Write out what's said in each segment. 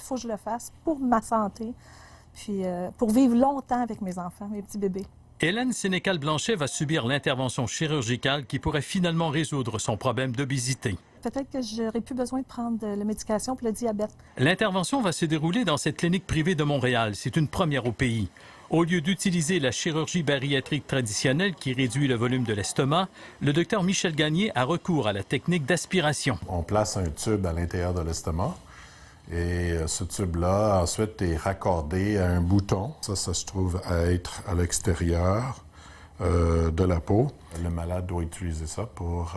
faut que je le fasse pour ma santé, puis pour vivre longtemps avec mes enfants, mes petits bébés. Hélène Sénécal-Blanchet va subir l'intervention chirurgicale qui pourrait finalement résoudre son problème d'obésité. Peut-être que j'aurais plus besoin de prendre de la médication pour le diabète. L'intervention va se dérouler dans cette clinique privée de Montréal. C'est une première au pays. Au lieu d'utiliser la chirurgie bariatrique traditionnelle qui réduit le volume de l'estomac, le docteur Michel Gagné a recours à la technique d'aspiration. On place un tube à l'intérieur de l'estomac et ce tube-là, ensuite, est raccordé à un bouton. Ça se trouve à être à l'extérieur de la peau. Le malade doit utiliser ça pour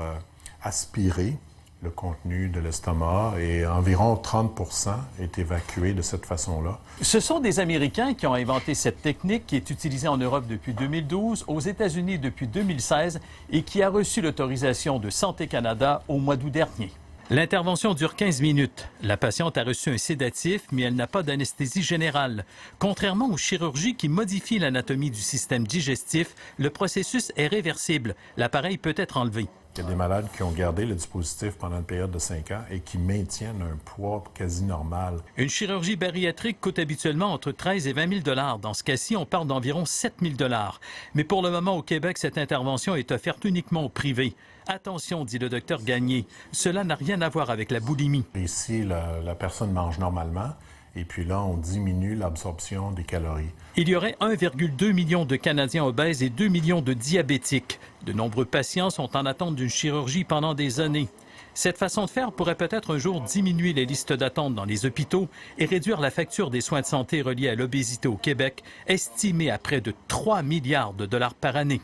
aspirer le contenu de l'estomac et environ 30% est évacué de cette façon-là. Ce sont des Américains qui ont inventé cette technique qui est utilisée en Europe depuis 2012, aux États-Unis depuis 2016 et qui a reçu l'autorisation de Santé Canada au mois d'août dernier. L'intervention dure 15 minutes. La patiente a reçu un sédatif, mais elle n'a pas d'anesthésie générale. Contrairement aux chirurgies qui modifient l'anatomie du système digestif, le processus est réversible. L'appareil peut être enlevé. Il y a des malades qui ont gardé le dispositif pendant une période de 5 ans et qui maintiennent un poids quasi normal. Une chirurgie bariatrique coûte habituellement entre 13 et 20 000 $. Dans ce cas-ci, on parle d'environ 7 000 $. Mais pour le moment, au Québec, cette intervention est offerte uniquement au privé. Attention, dit le docteur Gagné, cela n'a rien à voir avec la boulimie. Ici, la personne mange normalement. Et puis là, on diminue l'absorption des calories. Il y aurait 1,2 million de Canadiens obèses et 2 millions de diabétiques. De nombreux patients sont en attente d'une chirurgie pendant des années. Cette façon de faire pourrait peut-être un jour diminuer les listes d'attente dans les hôpitaux et réduire la facture des soins de santé reliés à l'obésité au Québec, estimée à près de 3 milliards de dollars par année.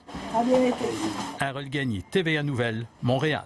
Harold Gagné, TVA Nouvelles, Montréal.